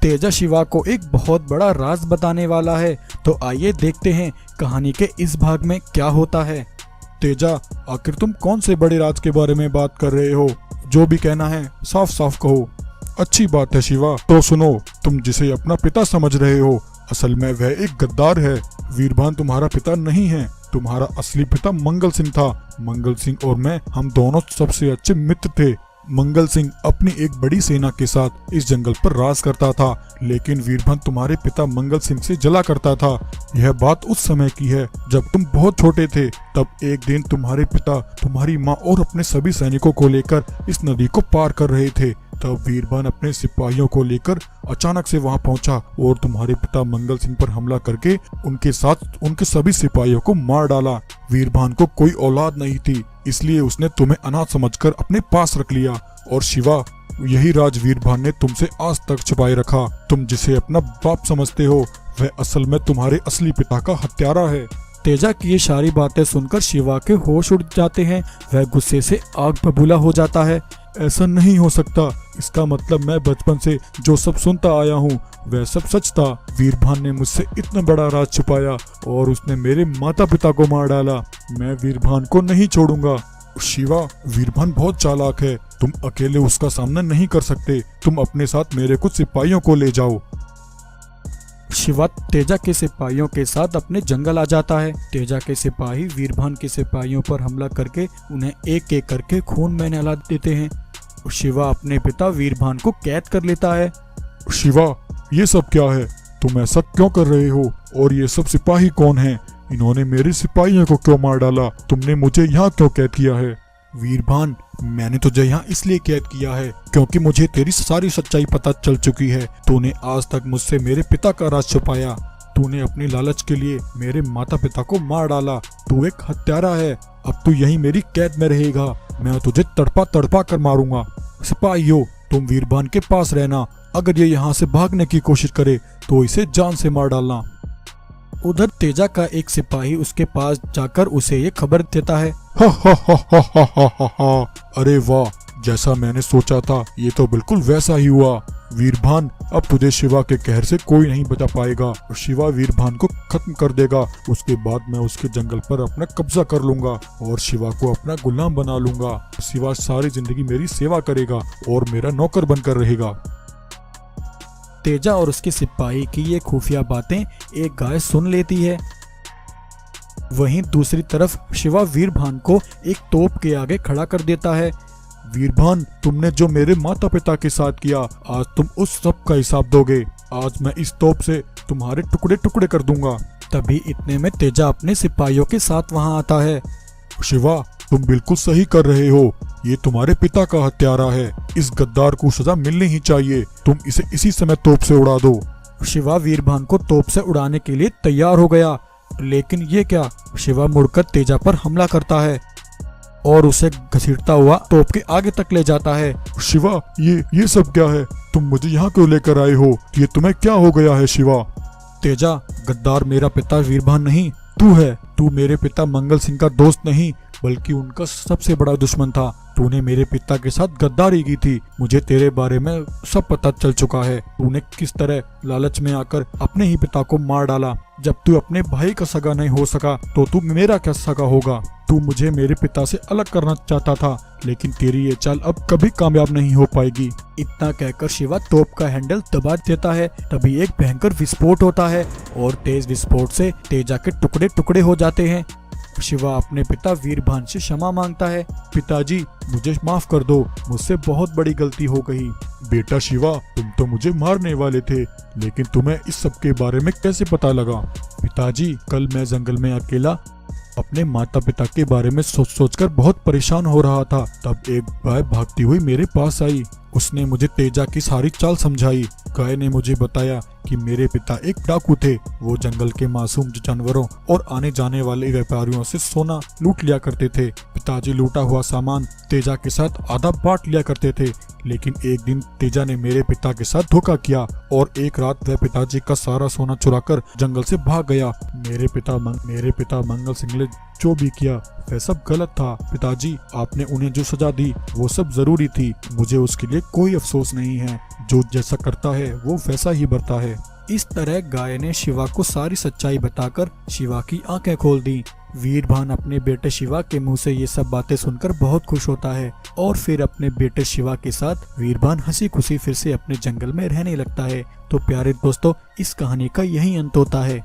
तेजा शिवा को एक बहुत बड़ा राज बताने वाला है। तो आइए देखते हैं कहानी के इस भाग में क्या होता है। तेजा, आखिर तुम कौन से बड़े राज के बारे में बात कर रहे हो? जो भी कहना है साफ साफ कहो। अच्छी बात है शिवा, तो सुनो। तुम जिसे अपना पिता समझ रहे हो, असल में वह एक गद्दार है। वीरभान तुम्हारा पिता नहीं है, तुम्हारा असली पिता मंगल सिंह था। मंगल सिंह और मैं, हम दोनों सबसे अच्छे मित्र थे। मंगल सिंह अपनी एक बड़ी सेना के साथ इस जंगल पर राज करता था, लेकिन वीरभान तुम्हारे पिता मंगल सिंह से जला करता था। यह बात उस समय की है जब तुम बहुत छोटे थे। तब एक दिन तुम्हारे पिता, तुम्हारी माँ और अपने सभी सैनिकों को लेकर इस नदी को पार कर रहे थे। तब वीरभान अपने सिपाहियों को लेकर अचानक से वहां पहुंचा और तुम्हारे पिता मंगल सिंह पर हमला करके उनके साथ उनके सभी सिपाहियों को मार डाला। वीरभान को कोई औलाद नहीं थी, इसलिए उसने तुम्हें अनाथ समझकर अपने पास रख लिया। और शिवा, यही राज वीरभान ने तुमसे आज तक छुपाए रखा। तुम जिसे अपना बाप समझते हो, वह असल में तुम्हारे असली पिता का हत्यारा है। तेजा की ये सारी बातें सुनकर शिवा के होश उड़ जाते हैं। वह गुस्से से आग बबूला हो जाता है। ऐसा नहीं हो सकता, इसका मतलब मैं बचपन से जो सब सुनता आया हूँ वह सब सच था। वीरभान ने मुझसे इतना बड़ा राज छुपाया और उसने मेरे माता पिता को मार डाला। मैं वीरभान को नहीं छोड़ूंगा। शिवा, वीरभान बहुत चालाक है, तुम अकेले उसका सामना नहीं कर सकते। तुम अपने साथ मेरे कुछ सिपाहियों को ले जाओ। शिवा तेजा के सिपाहियों के साथ अपने जंगल आ जाता है। तेजा के सिपाही वीरभान के सिपाहियों पर हमला करके उन्हें एक एक करके खून में नहला देते हैं। शिवा अपने पिता वीरभान को कैद कर लेता है। शिवा, ये सब क्या है? तुम ऐसा क्यों कर रहे हो? और ये सब सिपाही कौन हैं? इन्होंने मेरे सिपाहियों को क्यों मार डाला? तुमने मुझे यहाँ क्यों कैद किया है? वीरभान, मैंने तुझे यहाँ इसलिए कैद किया है क्योंकि मुझे तेरी सारी सच्चाई पता चल चुकी है। तूने आज तक मुझसे मेरे पिता का राज छुपाया। तूने अपनी लालच के लिए मेरे माता पिता को मार डाला। तू एक हत्यारा है। अब तू यहीं मेरी कैद में रहेगा। मैं तुझे तड़पा तड़पा कर मारूंगा। सिपाहियों, तुम वीरभान के पास रहना। अगर ये यहाँ से भागने की कोशिश करे तो इसे जान से मार डालना। उधर तेजा का एक सिपाही उसके पास जाकर उसे ये खबर देता है। हा हा हा हा हा हा हा हा। अरे वाह, जैसा मैंने सोचा था ये तो बिल्कुल वैसा ही हुआ। वीरभान, अब तुझे शिवा के कहर से कोई नहीं बचा पाएगा। शिवा वीरभान को खत्म कर देगा। उसके बाद मैं उसके जंगल पर अपना कब्जा कर लूंगा और शिवा को अपना गुलाम बना लूंगा। शिवा सारी जिंदगी मेरी सेवा करेगा और मेरा नौकर बनकर रहेगा। तेजा और उसके सिपाही की ये खुफिया बातें एक गाय सुन लेती है। वहीं दूसरी तरफ शिवा वीरभान को एक तोप के आगे खड़ा कर देता है। वीरभान, तुमने जो मेरे माता पिता के साथ किया, आज तुम उस सब का हिसाब दोगे। आज मैं इस तोप से तुम्हारे टुकड़े टुकड़े कर दूंगा। तभी इतने में तेजा अपने सिपाहियों के साथ वहां आता है। शिवा, तुम बिल्कुल सही कर रहे हो। ये तुम्हारे पिता का हत्यारा है। इस गद्दार को सजा मिलनी ही चाहिए। तुम इसे इसी समय तोप से उड़ा दो। शिवा वीरभान को तोप से उड़ाने के लिए तैयार हो गया, लेकिन ये क्या? शिवा मुड़कर तेजा पर हमला करता है और उसे घसीटता हुआ तोप के आगे तक ले जाता है। शिवा, ये सब क्या है? तुम मुझे यहाँ क्यों लेकर आए हो? ये तुम्हें क्या हो गया है शिवा? तेजा, गद्दार मेरा पिता वीरभान नहीं, तू है। तू मेरे पिता मंगल सिंह का दोस्त नहीं बल्कि उनका सबसे बड़ा दुश्मन था। तूने मेरे पिता के साथ गद्दारी की थी। मुझे तेरे बारे में सब पता चल चुका है। तूने किस तरह लालच में आकर अपने ही पिता को मार डाला। जब तू अपने भाई का सगा नहीं हो सका तो तू मेरा क्या सगा होगा? तू मुझे मेरे पिता से अलग करना चाहता था, लेकिन तेरी ये चाल अब कभी कामयाब नहीं हो पाएगी। इतना कहकर शिवा तोप का हैंडल दबा देता है। तभी एक भयंकर विस्फोट होता है और तेज विस्फोट से तेजा के टुकड़े टुकड़े हो जाते हैं। शिवा अपने पिता वीरभान से क्षमा मांगता है। पिताजी, मुझे माफ कर दो, मुझसे बहुत बड़ी गलती हो गई। बेटा शिवा, तुम तो मुझे मारने वाले थे, लेकिन तुम्हें इस सब के बारे में कैसे पता लगा? पिताजी, कल मैं जंगल में अकेला अपने माता पिता के बारे में सोच सोचकर बहुत परेशान हो रहा था। तब एक गाय भागती हुई मेरे पास आई। उसने मुझे तेजा की सारी चाल समझाई। गाय ने मुझे बताया कि मेरे पिता एक डाकू थे। वो जंगल के मासूम जानवरों और आने जाने वाले व्यापारियों से सोना लूट लिया करते थे। पिताजी लूटा हुआ सामान तेजा के साथ आधा बांट लिया करते थे, लेकिन एक दिन तेजा ने मेरे पिता के साथ धोखा किया और एक रात वह पिताजी का सारा सोना चुराकर जंगल से भाग गया। मेरे पिता मंगल सिंह ने जो भी किया वह सब गलत था। पिताजी, आपने उन्हें जो सजा दी वो सब जरूरी थी। मुझे उसके लिए कोई अफसोस नहीं है। जो जैसा करता है वो वैसा ही भरता है। इस तरह गाय ने शिवा को सारी सच्चाई बताकर शिवा की आंखें खोल दी। वीरभान अपने बेटे शिवा के मुंह से ये सब बातें सुनकर बहुत खुश होता है और फिर अपने बेटे शिवा के साथ वीरभान हंसी खुशी फिर से अपने जंगल में रहने लगता है। तो प्यारे दोस्तों, इस कहानी का यही अंत होता है।